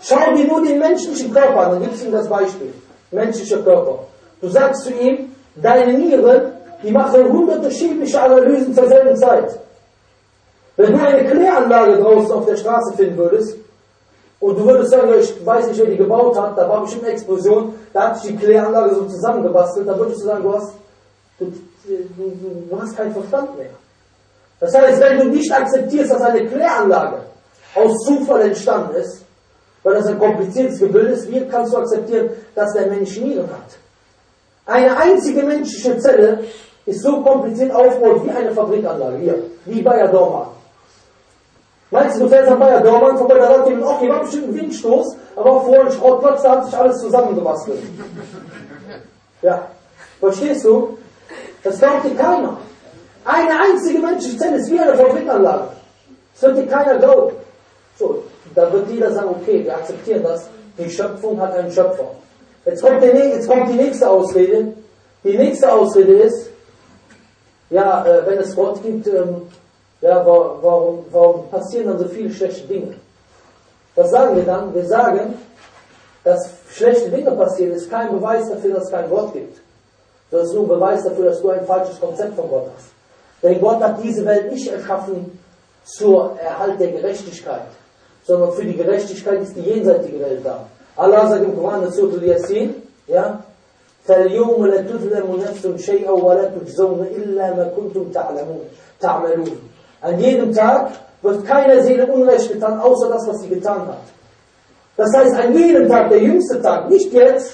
Schau dir nur den menschlichen Körper an, dann gibst du ihm das Beispiel. Menschlicher Körper. Du sagst zu ihm, deine Nieren, die machen hunderte chemische Analysen zur selben Zeit. Wenn du eine Kläranlage draußen auf der Straße finden würdest, und du würdest sagen, ich weiß nicht, wer die gebaut hat, da war bestimmt eine Explosion, da hat sich die Kläranlage so zusammengebastelt, dann würdest du sagen, du hast keinen Verstand mehr. Das heißt, wenn du nicht akzeptierst, dass eine Kläranlage aus Zufall entstanden ist, weil das ein kompliziertes Gebilde ist, wie kannst du akzeptieren, dass der Mensch Nieren hat? Eine einzige menschliche Zelle ist so kompliziert aufgebaut wie eine Fabrikanlage, hier, wie Bayer Dormann. Meinst du fährst an Bayer Dormann vorbei, da sagt jemand, okay, war bestimmt ein Windstoß, aber auch vorher ein Schrottplatz, da hat sich alles zusammengebastelt. Ja, verstehst du? Das glaubt dir keiner. Eine einzige menschliche Zelle ist wie eine Fabrikanlage. Das wird dir keiner glauben. So, da wird jeder sagen, okay, wir akzeptieren das, die Schöpfung hat einen Schöpfer. Jetzt kommt die nächste Ausrede. Die nächste Ausrede ist, ja, wenn es Gott gibt, warum passieren dann so viele schlechte Dinge? Was sagen wir dann? Wir sagen, dass schlechte Dinge passieren, ist kein Beweis dafür, dass es keinen Gott gibt. Das ist nur ein Beweis dafür, dass du ein falsches Konzept von Gott hast. Denn Gott hat diese Welt nicht erschaffen zur Erhalt der Gerechtigkeit, sondern für die Gerechtigkeit ist die jenseitige Welt da. Allah sagt im Koran in Surah Yasin, ja, فَالْيَوْمَ لَتُظْلَمُ نَفْسٌ شَيْئًا وَلَا تُجْزَوْنَ إِلَّا مَا كُنْتُمْ تَعْمَلُونَ. An jedem Tag wird keiner Seele Unrecht getan, außer das, was sie getan hat. Das heißt, an jedem Tag, der jüngste Tag, nicht jetzt.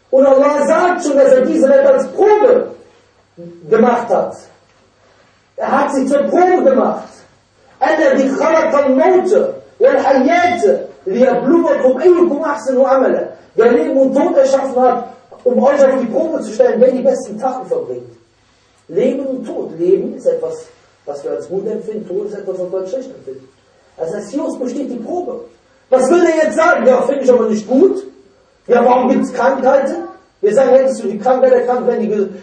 Und Allah sagt schon, dass er diese Welt als Probe gemacht hat. Er hat sie zur Probe gemacht. الَّذِي خَلَقَ الْمَوْتَ وَالْحَيَاةَ لِيَبْلُوَكُمْ أَيُّكُمْ أَحْسَنُ عَمَلًا. Der Leben und Tod erschaffen hat, um euch auf die Probe zu stellen, wer die besten Taten verbringt. Leben und Tod. Leben ist etwas, was wir als gut empfinden, Tod ist etwas, was wir als schlecht empfinden. Das heißt, hier besteht die Probe. Was will er jetzt sagen? Ja, finde ich aber nicht gut. Ja, warum gibt es Krankheiten? Wir sagen, hättest du die Krankheit erkannt,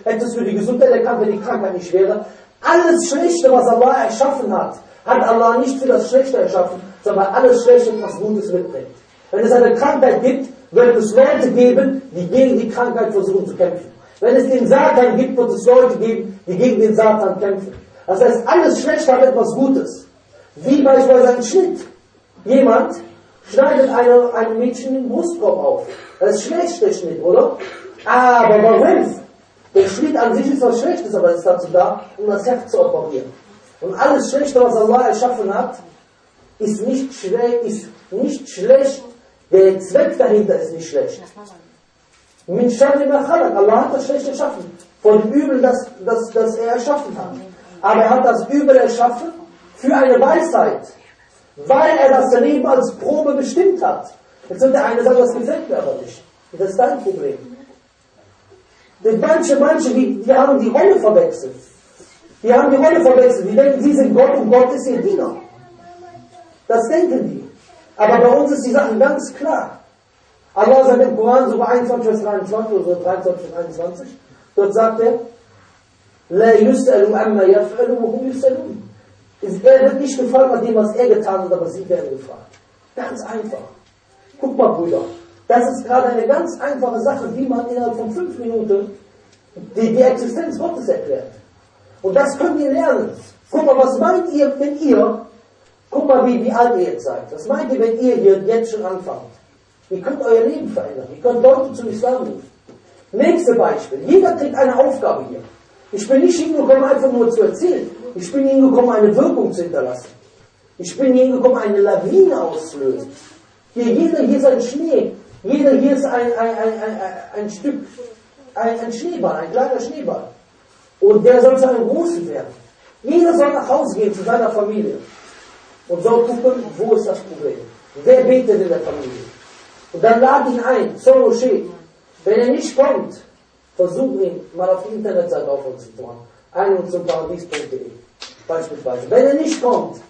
hättest du die Gesundheit erkannt, wenn die Krankheit nicht wäre. Alles Schlechte, was Allah erschaffen hat, hat Allah nicht für das Schlechte erschaffen, sondern alles Schlechte, was Gutes mitbringt. Wenn es eine Krankheit gibt, wird es Leute geben, die gegen die Krankheit versuchen zu kämpfen. Wenn es den Satan gibt, wird es Leute geben, die gegen den Satan kämpfen. Das heißt, alles Schlechte hat etwas Gutes. Wie beispielsweise ein Schnitt. Jemand schneidet einem Mädchen den Brustkorb auf. Das ist schlecht, der Schnitt, oder? Aber warum? Der Schnitt an sich ist was Schlechtes, aber es ist dazu da, um das Herz zu operieren. Und alles Schlechte, was Allah erschaffen hat, ist nicht schlecht. Der Zweck dahinter ist nicht schlecht. Min sharri ma khalaq. Allah hat das Schlechte erschaffen. Von dem Übel, das er erschaffen hat. Aber er hat das Übel erschaffen für eine Weisheit. Weil er das Leben als Probe bestimmt hat. Jetzt wird der eine sagen, das gefällt mir aber nicht. Das ist dein Problem. Denn manche, die haben die Rolle verwechselt. Die haben die Rolle verwechselt. Die denken, sie sind Gott und Gott ist ihr Diener. Das denken die. Aber bei uns ist die Sache ganz klar. Allah sagt im Koran, so bei 21 Vers 23 oder so 23 Vers 21, dort sagt er, لَا يُسْأَلُ عَمَّا يَفْعَلُ وَهُمْ يُسْأَلُونَ. Er wird nicht gefragt nach dem, was er getan hat, aber sie werden gefragt. Ganz einfach. Guck mal, Brüder, das ist gerade eine ganz einfache Sache, wie man innerhalb von 5 Minuten die Existenz Gottes erklärt. Und das könnt ihr lernen. Guck mal, was meint ihr, wenn ihr, guck mal, wie alt ihr jetzt seid. Was meint ihr, wenn ihr hier jetzt schon anfangt? Ihr könnt euer Leben verändern. Ihr könnt Leute zum Islam rufen. Nächstes Beispiel. Jeder kriegt eine Aufgabe hier. Ich bin nicht hingekommen, einfach nur zu erzählen. Ich bin hingekommen, eine Wirkung zu hinterlassen. Ich bin hingekommen, eine Lawine auszulösen. Jeder hier ist ein Schnee. Jeder hier ist ein Stück, ein Schneeball, ein kleiner Schneeball. Und der soll zu einem großen werden. Jeder soll nach Hause gehen zu seiner Familie. Und soll gucken, wo ist das Problem. Wer betet in der Familie? Und dann lade ihn ein, so schön. Wenn er nicht kommt, versuch ihn mal auf die Internetseite auf uns zu machen. einundzumparadis.de beispielsweise. Wenn er nicht kommt,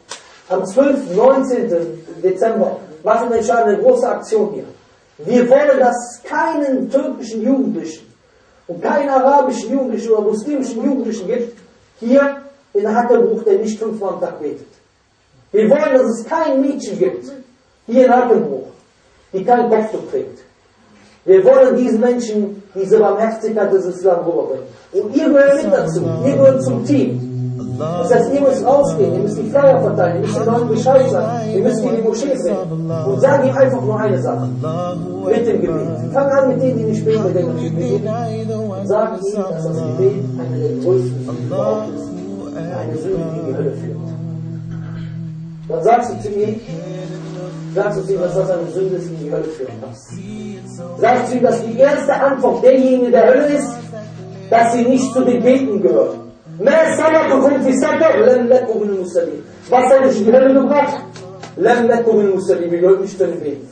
am 12. 19. Dezember machen wir schon eine große Aktion hier. Wir wollen, dass keinen türkischen Jugendlichen und keinen arabischen Jugendlichen oder muslimischen Jugendlichen gibt, hier in Hackelbruch, der nicht 5-mal am Tag betet. Wir wollen, dass es kein Mädchen gibt, hier in Hackelbruch, die kein Kopftuch trägt. Wir wollen diesen Menschen diese Barmherzigkeit des Islam rüberbringen. Und ihr gehört mit dazu. Ihr gehört zum Team. Das heißt, ihr müsst rausgehen, ihr müsst die Flyer verteilen, ihr müsst den Leuten Bescheid sagen, ihr müsst in die Moschee bringen. Und sagen ihm einfach nur eine Sache. Mit dem Gebet. Fang an mit denen, die nicht beten, mit dem Gebet. Und sag ihm, dass das Gebet eine der größten Sünden überhaupt ist. Eine Sünde, die in die Hölle führt. Dann sagst du zu ihm, dass das eine Sünde ist, die in die Hölle führen kann. Sagst du ihm, dass die erste Antwort derjenigen der Hölle ist, dass sie nicht zu den Beten gehören. Was hat dich in die Hölle gebracht? Wir gehören nicht zu den Beten.